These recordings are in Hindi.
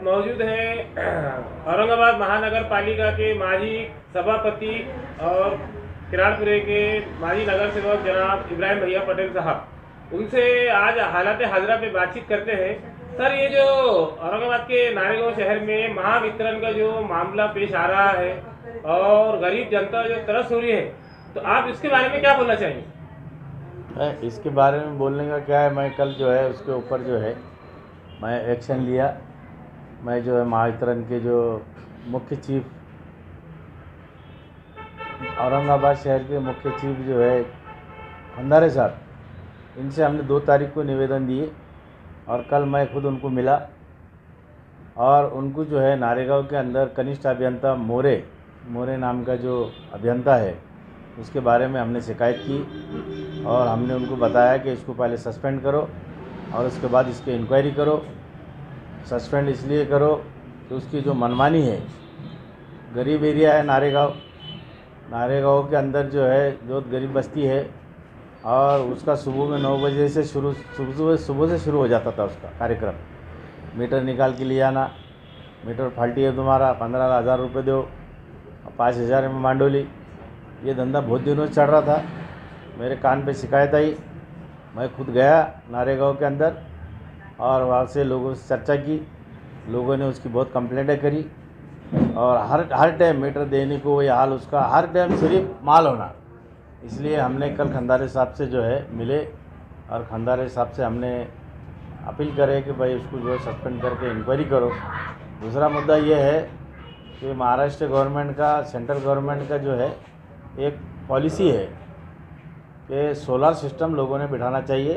साथ मौजूद हैं औरंगाबाद महानगर पालिका के माजी सभापति और किराड़पुरे के माजी नगर सेवक जनाब इब्राहिम भैया पटेल साहब। उनसे आज हालात हाजरा पे बातचीत करते हैं। सर, ये जो औरंगाबाद के नारेगांव शहर में महावितरण का जो मामला पेश आ रहा है और गरीब जनता जो तरस हो रही है, तो आप इसके बारे में क्या बोलना चाहिए? इसके बारे में बोलने का क्या है, मैं कल जो है उसके ऊपर जो है मैं एक्शन लिया। मैं जो है महावितरण के जो मुख्य चीफ औरंगाबाद शहर के मुख्य चीफ जो है खंदारे साहब, इनसे हमने 2 तारीख को निवेदन दिए और कल मैं खुद उनको मिला और उनको जो है नारेगांव के अंदर कनिष्ठ अभियंता मोरे नाम का जो अभियंता है उसके बारे में हमने शिकायत की और हमने उनको बताया कि इसको पहले सस्पेंड करो और उसके बाद इसकी इंक्वायरी करो। सस्पेंड इसलिए करो कि उसकी जो मनमानी है, गरीब एरिया है नारेगांव के अंदर जो है जो गरीब बस्ती है और उसका सुबह में 9 बजे से सुबह से शुरू हो जाता था उसका कार्यक्रम। मीटर निकाल के ले आना, मीटर फाल्टी है तुम्हारा, 15,000 रुपये दो, 5,000 में मांडोली। ये धंधा बहुत दिनों से चल रहा था। मेरे कान पे शिकायत आई, मैं खुद गया नारेगांव के अंदर और वहाँ से लोगों से चर्चा की। लोगों ने उसकी बहुत कंप्लेंटें करी और हर टाइम मीटर देने को ये हाल उसका, हर टाइम सिर्फ माल होना। इसलिए हमने कल खंदारे साहब से जो है मिले और खंदारे साहब से हमने अपील करे कि भाई उसको जो है सस्पेंड करके इंक्वायरी करो। दूसरा मुद्दा ये है कि महाराष्ट्र गवर्नमेंट का, सेंट्रल गवर्नमेंट का जो है एक पॉलिसी है कि सोलर सिस्टम लोगों ने बिठाना चाहिए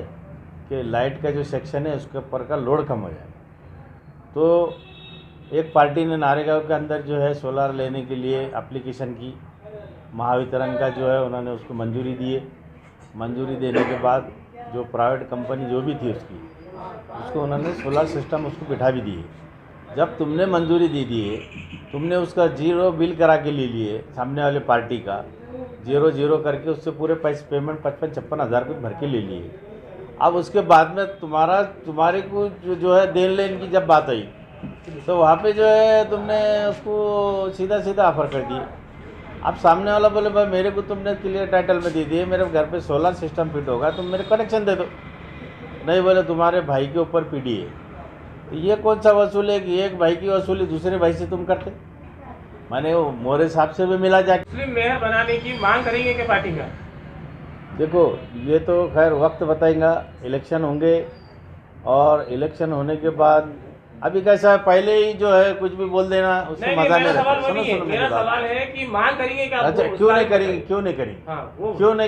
कि लाइट का जो सेक्शन है उसके ऊपर का लोड कम हो जाए। तो एक पार्टी ने नारेगांव के अंदर जो है सोलर लेने के लिए एप्लीकेशन की, महावितरण का जो है उन्होंने उसको मंजूरी दी है। मंजूरी देने के बाद जो प्राइवेट कंपनी जो भी थी उसको उन्होंने सोलर सिस्टम उसको बिठा भी दी है। जब तुमने मंजूरी दे दी है, तुमने उसका 0 बिल करा के ले लिए सामने वाले पार्टी का, 0 करके उससे पूरे पैसे पेमेंट 55-56 हज़ार कुछ भर के ले लिए। अब उसके बाद में तुम्हारे को जो है देन लेन की जब बात आई तो वहाँ पे जो है तुमने उसको सीधा ऑफर कर दिए। अब सामने वाला बोले भाई मेरे को तुमने क्लियर टाइटल में दे दिए, मेरे घर पे सोलर सिस्टम फिट होगा, तुम मेरे कनेक्शन दे दो। नहीं, बोले तुम्हारे भाई के ऊपर पीडी है। तो ये कौन सा वसूल है कि एक भाई की वसूली दूसरे भाई से तुम करते? मैंने वो मोरे साहब से भी मिला जाके। मुस्लिम मेयर बनाने की मांग करेंगे क्या पार्टी का? देखो, ये तो खैर वक्त बताएगा, इलेक्शन होंगे और इलेक्शन होने के बाद अभी कैसा है, पहले ही जो है कुछ भी बोल देना उससे मजा नहीं रहता। सुनो मेरा सवाल है कि मांग करेंगे क्या? अच्छा, क्यों नहीं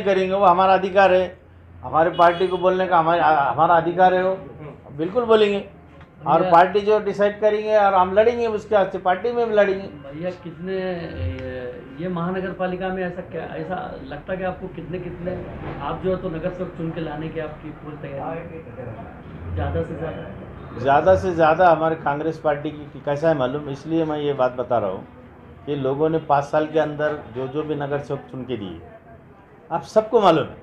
करेंगे? वो हमारा अधिकार है, हमारे पार्टी को बोलने का हमारा अधिकार है। वो बिल्कुल बोलेंगे और पार्टी जो डिसाइड करेंगे और हम लड़ेंगे उसके हाथ से, पार्टी में भी लड़ेंगे। भैया कितने ये महानगर पालिका में ऐसा लगता है कि आपको कितने आप जो है तो नगर सेवक चुन के लाने की आपकी पूरी तैयारी? ज़्यादा से ज़्यादा हमारे कांग्रेस पार्टी की कैसा है मालूम, इसलिए मैं ये बात बता रहा हूँ कि लोगों ने 5 साल के अंदर जो भी नगर सेवक चुन के दिए, आप सबको मालूम है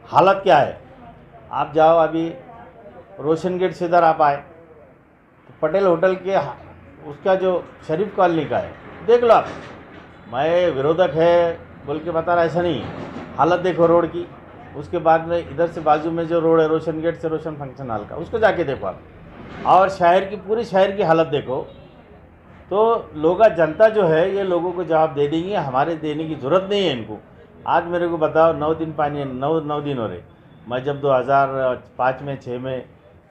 हालत क्या है। आप जाओ, अभी रोशन गेट से इधर आप आए तो पटेल होटल के उसका जो शरीफ कॉलोनी का है, देख लो आप। मैं विरोधक है बोल के बता रहा, ऐसा नहीं है। हालत देखो रोड की। उसके बाद में इधर से बाजू में जो रोड है रोशन गेट से रोशन फंक्शन हॉल का, उसको जाके देखो आप। और पूरी शहर की हालत देखो। तो जनता जो है ये लोगों को जवाब दे देंगे, हमारे देने की ज़रूरत नहीं है इनको। आज मेरे को बताओ 9 दिन पानी है, 9 दिन हो रहे। मैं जब 2005 में 6 में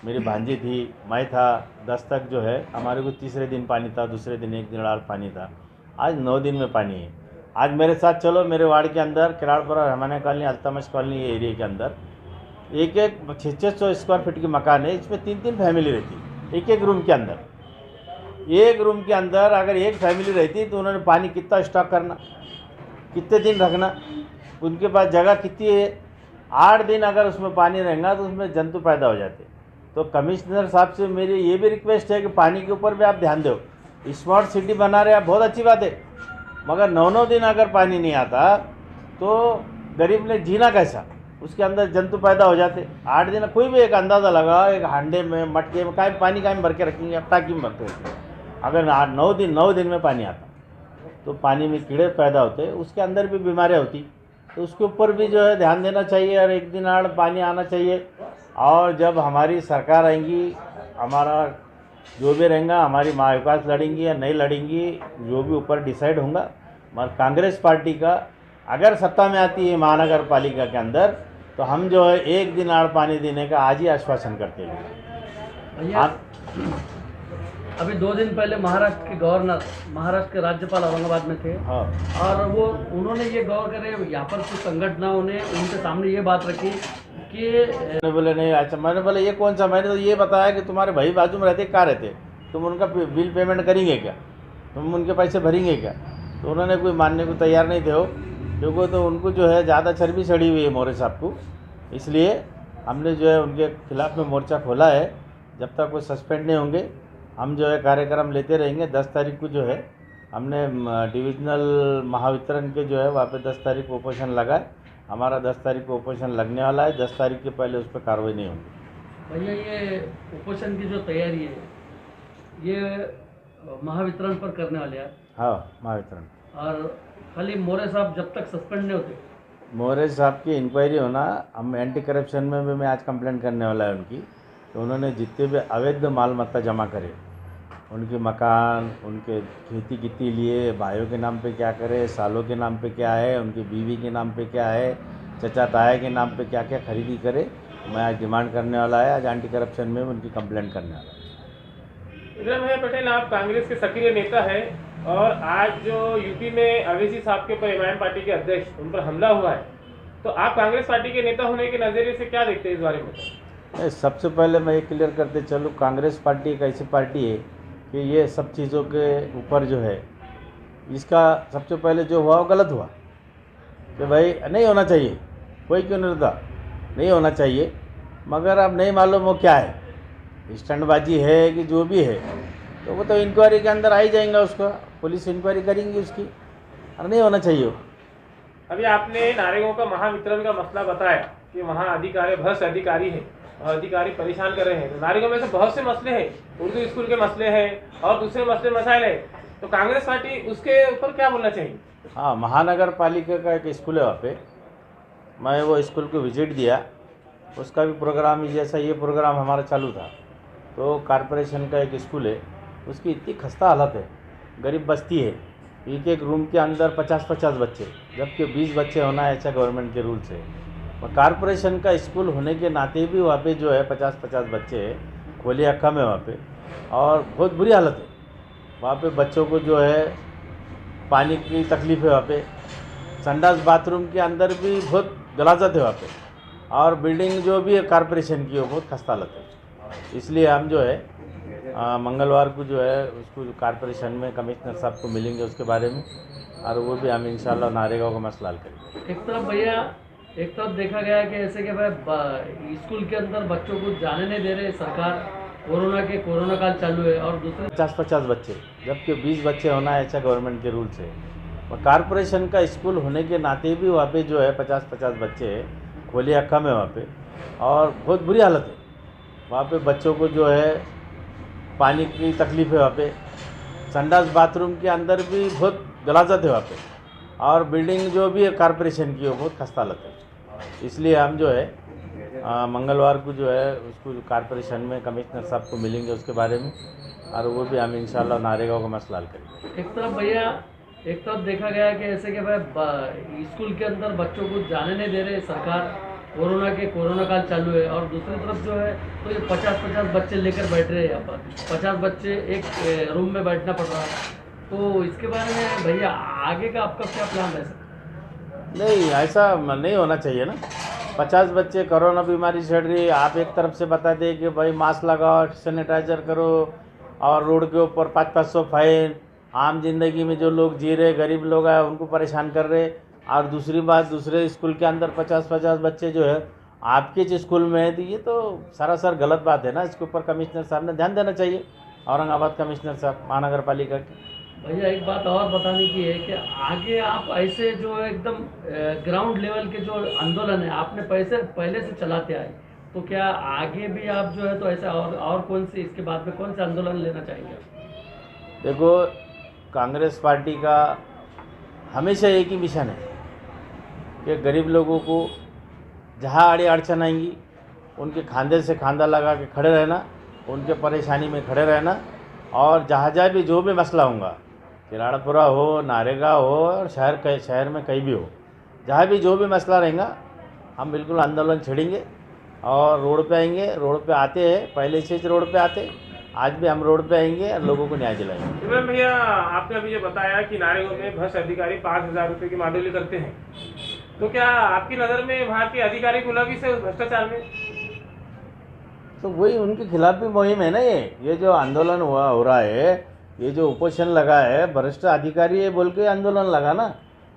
मेरी भांजी थी, मैं था, 10 तक जो है हमारे को तीसरे दिन पानी था, दूसरे दिन 1 दिन और पानी था। आज 9 दिन में पानी है। आज मेरे साथ चलो, मेरे वार्ड के अंदर Kiradpura Rahmania colony, Altamash colony area के अंदर एक 600 स्क्वायर फीट की मकान है। इसमें 3 फैमिली रहती, एक रूम के अंदर। एक रूम के अंदर अगर एक फैमिली रहती तो उन्होंने पानी कितना स्टॉक करना, कितने दिन रखना, उनके पास जगह कितनी है। 8 दिन अगर उसमें पानी रहेगा तो उसमें जंतु पैदा हो जाते। तो कमिश्नर साहब से मेरी ये भी रिक्वेस्ट है कि पानी के ऊपर भी आप ध्यान दो। स्मार्ट सिटी बना रहे आप, बहुत अच्छी बात है, मगर 9 दिन अगर पानी नहीं आता तो गरीब ने जीना कैसा? उसके अंदर जंतु पैदा हो जाते। 8 दिन कोई भी एक अंदाज़ा लगा, एक हांडे में मटके में पानी का भर के रखेंगे, अब टाकी में भर के रखेंगे, अगर 9 दिन में पानी आता तो पानी में कीड़े पैदा होते, उसके अंदर भी बीमारियाँ होती। तो उसके ऊपर भी जो है ध्यान देना चाहिए और एक दिन आड़ पानी आना चाहिए। और जब हमारी सरकार आएंगी, हमारा जो भी रहेगा, हमारी महाविकास लड़ेंगी या नहीं लड़ेंगी, जो भी ऊपर डिसाइड होगा, मगर कांग्रेस पार्टी का अगर सत्ता में आती है महानगर पालिका के अंदर, तो हम जो है एक दिन आड़ पानी देने का आज ही आश्वासन करते हैं। भैया अभी 2 दिन पहले महाराष्ट्र के गवर्नर, महाराष्ट्र के राज्यपाल औरंगाबाद में थे। हाँ, और वो उन्होंने ये गौर करे, यहाँ पर कुछ संगठनों ने उनके सामने ये बात रखी कि मैंने बोले नहीं, अच्छा मैंने बोला ये कौन सा, मैंने तो ये बताया कि तुम्हारे भाई बाजू में रहते, कहाँ रहते, तुम उनका बिल पेमेंट करेंगे क्या, तुम उनके पैसे भरेंगे क्या। तो उन्होंने कोई मानने को तैयार नहीं थे हो, क्योंकि तो उनको जो है ज़्यादा चर्बी चढ़ी हुई है मौर्य साहब को, इसलिए हमने जो है उनके खिलाफ़ में मोर्चा खोला है। जब तक वो सस्पेंड नहीं होंगे हम जो है कार्यक्रम लेते रहेंगे। 10 तारीख को जो है हमने डिविजनल महावितरण के जो है वहाँ पे 10 तारीख को ऑपरेशन लगा है। हमारा 10 तारीख को ऑपरेशन लगने वाला है। 10 तारीख के पहले उस पर कार्रवाई नहीं होगी। भैया ये ऑपरेशन की जो तैयारी है ये महावितरण पर करने वाले हैं। हाँ, महावितरण। और खाली मौर्य साहब जब तक सस्पेंड नहीं होते, मौर्य साहब की इंक्वायरी होना, हम एंटी करप्शन में भी मैं आज कंप्लेंट करने वाला है उनकी। तो उन्होंने जितने भी अवैध माल मत्ता जमा करे, उनके मकान, उनके खेती कितनी लिए, भाइयों के नाम पे क्या करे, सालों के नाम पे क्या है, उनकी बीवी के नाम पे क्या है, चचा ताया के नाम पे क्या क्या खरीदी करे, मैं आज डिमांड करने वाला है। आज एंटी करप्शन में उनकी कंप्लेंट करने वाला है। इब्राहिम भैया पटेल, आप कांग्रेस के सक्रिय नेता हैं और आज जो यूपी में अवैसी साहब के ऊपर एमआईएम पार्टी के अध्यक्ष उन पर हमला हुआ है, तो आप कांग्रेस पार्टी के नेता होने के नज़रिए से क्या देखते हैं इस बारे में? नहीं, सबसे पहले मैं ये क्लियर करते चलूँ, कांग्रेस पार्टी एक ऐसी पार्टी है कि ये सब चीज़ों के ऊपर जो है, इसका सबसे पहले जो हुआ वो गलत हुआ कि भाई नहीं होना चाहिए, कोई क्यों नहीं होता, नहीं होना चाहिए। मगर अब नहीं मालूम वो क्या है, स्टंटबाजी है कि जो भी है, तो वो तो इंक्वायरी के अंदर आ ही जाएगा, उसका पुलिस इंक्वायरी करेंगी उसकी, और नहीं होना चाहिए वो। अभी आपने नारेगांव का महावितरण का मसला बताया कि वहाँ अधिकारी भ्रष्ट अधिकारी हैं और अधिकारी परेशान कर रहे हैं। तो नारेगांव में से बहुत से मसले हैं, उर्दू स्कूल के मसले हैं और दूसरे मसले मसाइल हैं, तो कांग्रेस पार्टी उसके ऊपर क्या बोलना चाहिए? हाँ, महानगर पालिका का एक स्कूल है वहाँ पे, मैं वो स्कूल को विजिट दिया, उसका भी प्रोग्राम जैसा ये प्रोग्राम हमारा चालू था। तो कॉरपोरेशन का एक स्कूल है, उसकी इतनी खस्ता हालत है, गरीब बस्ती है, एक रूम के अंदर 50-50 बच्चे, जबकि 20 बच्चे होना ऐसा गवर्नमेंट के रूल्स है। और कॉरपोरेशन का स्कूल होने के नाते भी वहाँ पे जो है 50-50 बच्चे हैं, खोलियाँ कम है वहाँ पे, और बहुत बुरी हालत है वहाँ पे। बच्चों को जो है पानी की तकलीफ़ है वहाँ पे, संडास बाथरूम के अंदर भी बहुत गलाजत है वहाँ पे, और बिल्डिंग जो भी है कॉरपोरेशन की वो बहुत खस्ता हालत है। इसलिए हम जो है मंगलवार को जो है उसको कॉरपोरेशन में कमिश्नर साहब को मिलेंगे उसके बारे में, और वो भी हम इंशाल्लाह नारेगांव का मसला हल करेंगे। एक तरफ भैया, एक तरफ देखा गया है कि ऐसे कि भाई स्कूल के अंदर बच्चों को जाने नहीं दे रहे सरकार, कोरोना काल चालू है, और दूसरे 50-50 बच्चे, जबकि 20 बच्चे होना ऐसा गवर्नमेंट के रूल्स है। और कॉरपोरेशन का स्कूल होने के नाते भी वहाँ पे जो है 50-50 बच्चे हैं, खोलियाँ कम है वहाँ पे, और बहुत बुरी हालत है वहाँ पे। बच्चों को जो है पानी की तकलीफ़ है वहाँ पे, संडास बाथरूम के अंदर भी बहुत गलाजत है वहाँ पे, और बिल्डिंग जो भी है कॉरपोरेशन की वो बहुत खस्ता हालत है। इसलिए हम जो है मंगलवार को जो है उसको कॉरपोरेशन में कमिश्नर साहब को मिलेंगे उसके बारे में, और वो भी हम इंशाल्लाह नारेगांव का मसला हल करेंगे। एक तरफ भैया, एक तरफ देखा गया है कि ऐसे कि भाई स्कूल के अंदर बच्चों को जाने नहीं दे रहे सरकार, कोरोना काल चालू है, और दूसरी तरफ जो है तो ये 50-50 बच्चे लेकर बैठ रहे हैं यहाँ पर, 50 बच्चे एक रूम में बैठना पड़ रहा है। तो इसके बारे में भैया आगे का आपका क्या प्लान है सर? नहीं, ऐसा नहीं होना चाहिए ना। 50 बच्चे, कोरोना बीमारी चढ़ रही है, आप एक तरफ से बता दें कि भाई मास्क लगाओ, सैनिटाइजर करो, और रोड के ऊपर 500-500 फाइन, आम जिंदगी में जो लोग जी रहे, गरीब लोग हैं उनको परेशान कर रहे। और दूसरी बात, दूसरे स्कूल के अंदर 50-50 बच्चे जो है आपके जो स्कूल में है, तो ये तो सरासर गलत बात है ना। इसके ऊपर कमिश्नर साहब ने ध्यान देना चाहिए, औरंगाबाद कमिश्नर साहब महानगर पालिका के। भैया एक बात और बताने की है कि आगे आप ऐसे जो एकदम ग्राउंड लेवल के जो आंदोलन है आपने पहले से चलाते आए, तो क्या आगे भी आप जो है तो ऐसा और कौन सी इसके बाद में कौन सा आंदोलन लेना चाहेंगे आप? देखो, कांग्रेस पार्टी का हमेशा एक ही मिशन है कि गरीब लोगों को जहाँ अड़ी अड़चन आएंगी उनके खांधे से खांधा लगा के खड़े रहना, उनके परेशानी में खड़े रहना, और जहाँ भी जो भी मसला होगा, किराड़पुरा हो, नारेगा हो, और शहर में कहीं भी हो, जहाँ भी जो भी मसला रहेगा हम बिल्कुल आंदोलन छेड़ेंगे और रोड पे आएंगे। रोड पे आते हैं, पहले से रोड पे आते, आज भी हम रोड पे आएंगे और लोगों को न्याय दिलाएंगे। इमरान भैया, आपने अभी ये बताया कि नारेगा में भ्रष्ट अधिकारी 5,000 रुपये की माडूली करते हैं, तो क्या आपकी नज़र में वहाँ के अधिकारी गुलामी से उस भ्रष्टाचार में? तो वही उनके खिलाफ भी मुहिम है ना। ये जो आंदोलन हो रहा है, ये जो उपोषण लगा है, भ्रष्ट अधिकारी है बोल के आंदोलन लगा ना।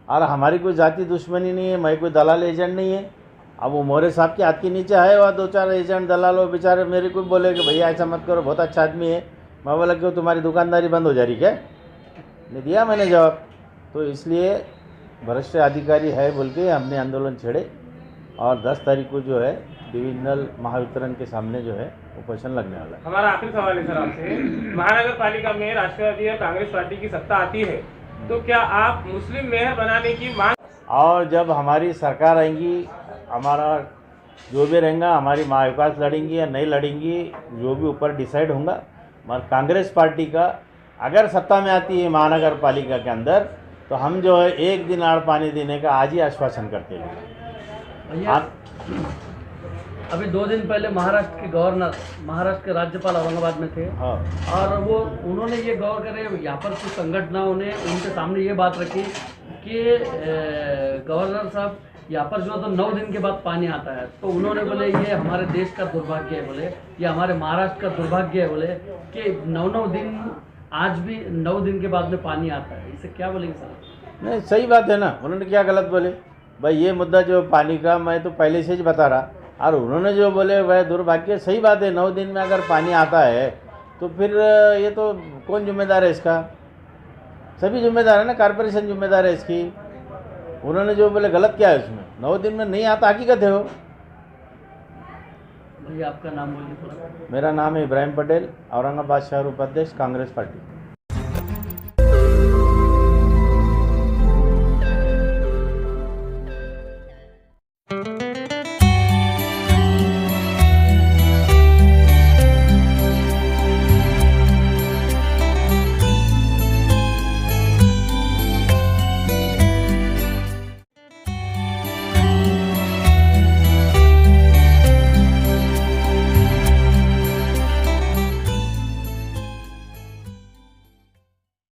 और हमारी कोई जाति दुश्मनी नहीं है, मैं कोई दलाल एजेंट नहीं है। अब वो मोरे साहब के हाथ के नीचे है और 2-4 एजेंट दलाल हो, बेचारे मेरे को बोले कि भैया ऐसा मत करो, बहुत अच्छा आदमी है। मैं बोला क्यों, तुम्हारी दुकानदारी बंद हो जा रही क्या? नहीं दिया मैंने जवाब। तो इसलिए भ्रष्ट अधिकारी है बोल के हमने आंदोलन छेड़े, और 10 तारीख को जो है डिविजनल महावितरण के सामने जो है उपोषण लगने वाला है। हमारा आखिरी सवाल है सर आपसे, महानगर पालिका में राष्ट्रवादी और कांग्रेस पार्टी की सत्ता आती है, तो क्या आप मुस्लिम मेयर बनाने की मांग? और जब हमारी सरकार आएंगी, हमारा जो भी रहेगा, हमारी महाविकास लड़ेंगी या नहीं लड़ेंगी, जो भी ऊपर डिसाइड होगा, मगर कांग्रेस पार्टी का अगर सत्ता में आती है महानगर पालिका के अंदर, तो हम जो है एक दिन आड़ पानी देने का आज ही आश्वासन करते हैं। भैया अभी 2 दिन पहले महाराष्ट्र के गवर्नर, महाराष्ट्र के राज्यपाल औरंगाबाद में थे। हाँ, और वो उन्होंने ये गौर करे, यहाँ पर कुछ संगठनों ने उनके सामने ये बात रखी कि गवर्नर साहब यहाँ पर जो तो 9 दिन के बाद पानी आता है, तो उन्होंने बोले ये हमारे देश का दुर्भाग्य है, बोले ये हमारे महाराष्ट्र का दुर्भाग्य है, बोले कि 9 दिन आज भी 9 दिन के बाद में पानी आता है। इसे क्या बोलेंगे सर? नहीं, सही बात है ना। उन्होंने क्या गलत बोले भाई? ये मुद्दा जो पानी का, मैं तो पहले से ही बता रहा, और उन्होंने जो बोले वह दुर्भाग्य, सही बात है। 9 दिन में अगर पानी आता है तो फिर ये तो कौन जिम्मेदार है इसका? सभी जिम्मेदार है ना, कॉर्पोरेशन जिम्मेदार है इसकी। उन्होंने जो बोले गलत क्या है उसमें? 9 दिन में नहीं आता, हकीकत है वो। भैया आपका नाम बोलिए थोड़ा। मेरा नाम है इब्राहिम पटेल, औरंगाबाद शहर उपाध्यक्ष, कांग्रेस पार्टी।